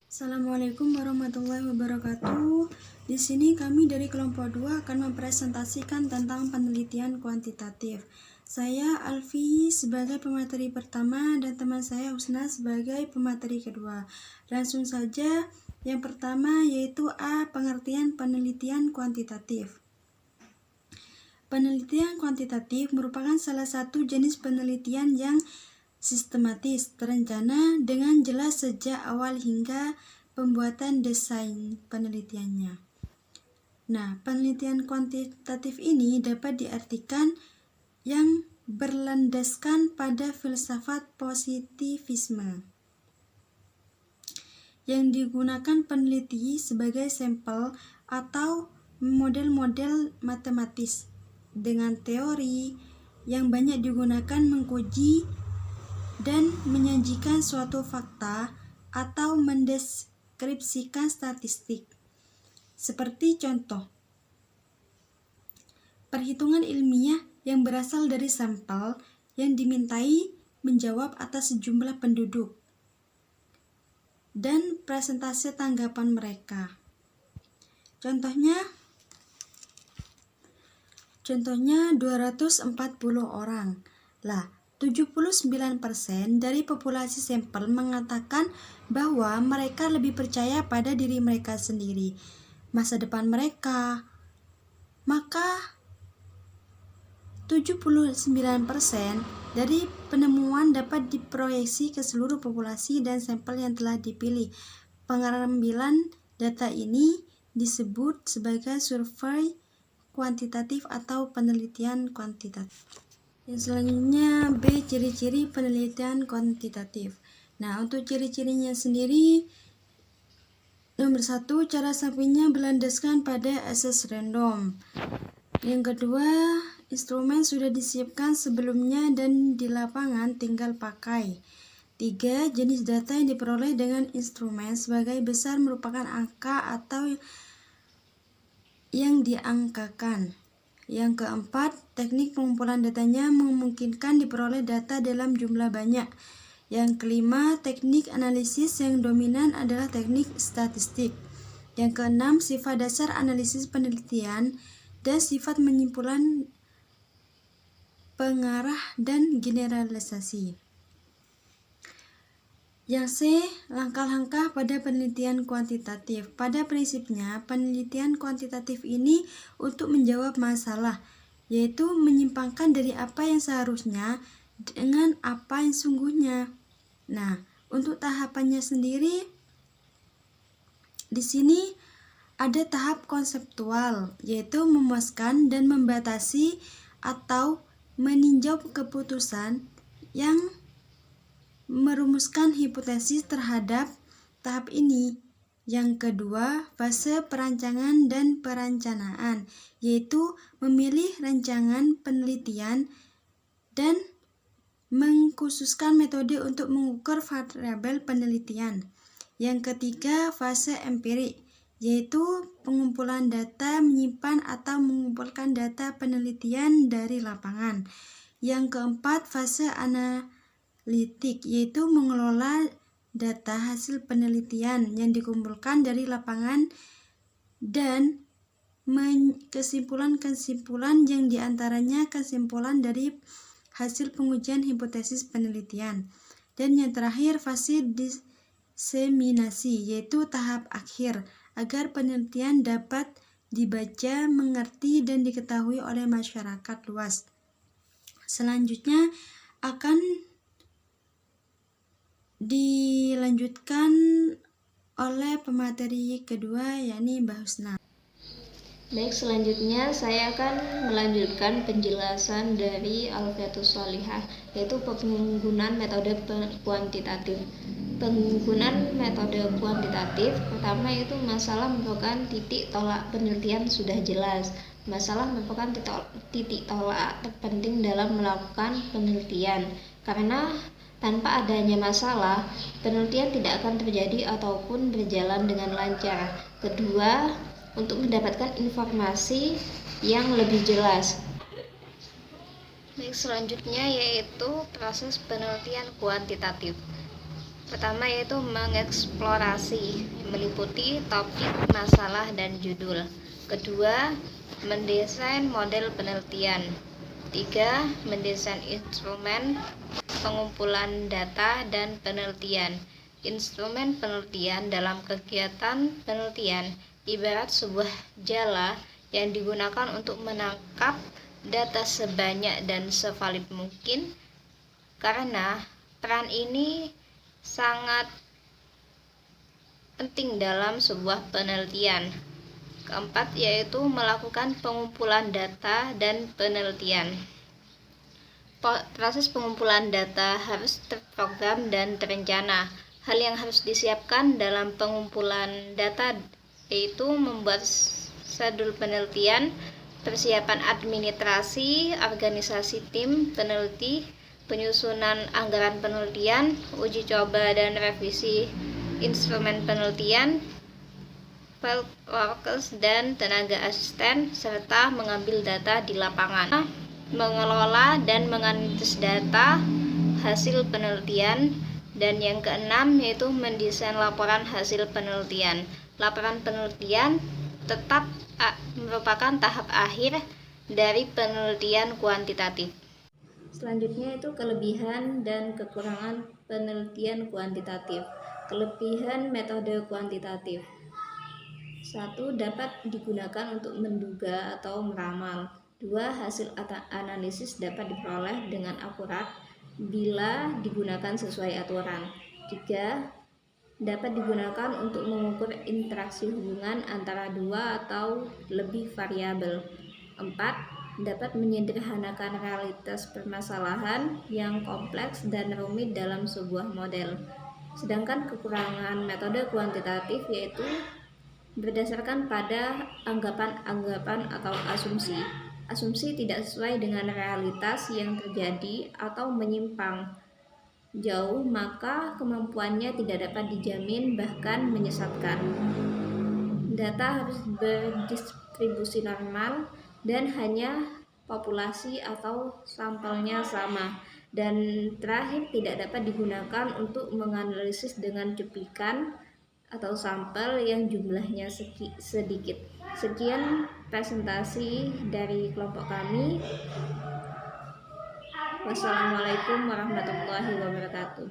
Assalamualaikum warahmatullahi wabarakatuh. Di sini kami dari kelompok 2 akan mempresentasikan tentang penelitian kuantitatif. Saya Alfi sebagai pemateri pertama dan teman saya Husna sebagai pemateri kedua. Langsung saja, yang pertama yaitu A. Pengertian penelitian kuantitatif. Penelitian kuantitatif merupakan salah satu jenis penelitian yang sistematis, terencana dengan jelas sejak awal hingga pembuatan desain penelitiannya. Nah, penelitian kuantitatif ini dapat diartikan yang berlandaskan pada filsafat positivisme, yang digunakan peneliti sebagai sampel atau model-model matematis dengan teori yang banyak digunakan mengkaji dan menyajikan suatu fakta atau mendeskripsikan statistik. Seperti contoh, perhitungan ilmiah yang berasal dari sampel yang dimintai menjawab atas sejumlah penduduk dan presentase tanggapan mereka. Contohnya 240 orang. 79% dari populasi sampel mengatakan bahwa mereka lebih percaya pada diri mereka sendiri, masa depan mereka. Maka 79% dari penemuan dapat diproyeksi ke seluruh populasi dan sampel yang telah dipilih. Pengambilan data ini disebut sebagai survei kuantitatif atau penelitian kuantitatif. Yang selanjutnya B. Ciri-ciri penelitian kuantitatif. Nah, untuk ciri-cirinya sendiri, nomor 1, cara sampelnya berlandaskan pada asas random. Yang kedua, instrumen sudah disiapkan sebelumnya dan di lapangan tinggal pakai. 3. Jenis data yang diperoleh dengan instrumen sebagai besar merupakan angka atau yang diangkakan. Yang keempat, teknik pengumpulan datanya memungkinkan diperoleh data dalam jumlah banyak. Yang kelima, teknik analisis yang dominan adalah teknik statistik. Yang keenam, sifat dasar analisis penelitian dan sifat menyimpulan, pengarah, dan generalisasi. Yang C. Langkah-langkah pada penelitian kuantitatif. Pada prinsipnya, penelitian kuantitatif ini untuk menjawab masalah, yaitu menyimpangkan dari apa yang seharusnya dengan apa yang sungguhnya. Nah, untuk tahapannya sendiri, di sini ada tahap konseptual, yaitu memuaskan dan membatasi atau meninjau keputusan yang merumuskan hipotesis terhadap tahap ini. Yang kedua, fase perancangan dan perencanaan, yaitu memilih rancangan penelitian dan mengkhususkan metode untuk mengukur variabel penelitian. Yang ketiga, fase empirik, yaitu pengumpulan data, menyimpan atau mengumpulkan data penelitian dari lapangan. Yang keempat, fase analitik, yaitu mengelola data hasil penelitian yang dikumpulkan dari lapangan dan kesimpulan-kesimpulan yang diantaranya kesimpulan dari hasil pengujian hipotesis penelitian. Dan yang terakhir, fase diseminasi, yaitu tahap akhir agar penelitian dapat dibaca, mengerti, dan diketahui oleh masyarakat luas. Selanjutnya akan dilanjutkan oleh pemateri kedua, yakni Mbak Husna. Baik, selanjutnya saya akan melanjutkan penjelasan dari Alfiatus Sholihah, yaitu penggunaan metode kuantitatif. Penggunaan metode kuantitatif pertama itu masalah merupakan titik tolak penelitian sudah jelas. Masalah merupakan titik tolak terpenting dalam melakukan penelitian, karena tanpa adanya masalah, penelitian tidak akan terjadi ataupun berjalan dengan lancar. Kedua, untuk mendapatkan informasi yang lebih jelas. Baik, selanjutnya yaitu proses penelitian kuantitatif. Pertama yaitu mengeksplorasi, meliputi topik, masalah, dan judul. Kedua, mendesain model penelitian. Tiga, mendesain instrumen pengumpulan data dan penelitian. Instrumen penelitian dalam kegiatan penelitian ibarat sebuah jala yang digunakan untuk menangkap data sebanyak dan sevalid mungkin, karena peran ini sangat penting dalam sebuah penelitian. Keempat yaitu melakukan pengumpulan data dan penelitian. Proses pengumpulan data harus terprogram dan terencana. Hal yang harus disiapkan dalam pengumpulan data yaitu membuat schedule penelitian, persiapan administrasi, organisasi tim peneliti, penyusunan anggaran penelitian, uji coba dan revisi instrumen penelitian, field workers dan tenaga asisten, serta mengambil data di lapangan, mengelola dan menganalisis data hasil penelitian. Dan yang keenam yaitu mendesain laporan hasil penelitian. Laporan penelitian tetap merupakan tahap akhir dari penelitian kuantitatif. Selanjutnya itu kelebihan dan kekurangan penelitian kuantitatif. Kelebihan metode kuantitatif. 1. Dapat digunakan untuk menduga atau meramal. 2. Hasil analisis dapat diperoleh dengan akurat bila digunakan sesuai aturan. 3. Dapat digunakan untuk mengukur interaksi hubungan antara dua atau lebih variabel. 4. Dapat menyederhanakan realitas permasalahan yang kompleks dan rumit dalam sebuah model. Sedangkan kekurangan metode kuantitatif yaitu berdasarkan pada anggapan-anggapan atau asumsi. Asumsi tidak sesuai dengan realitas yang terjadi atau menyimpang jauh, maka kemampuannya tidak dapat dijamin, bahkan menyesatkan. Data harus berdistribusi normal dan hanya populasi atau sampelnya sama. Dan terakhir, tidak dapat digunakan untuk menganalisis dengan cuplikan atau sampel yang jumlahnya sedikit. Sekian presentasi dari kelompok kami. Wassalamualaikum warahmatullahi wabarakatuh.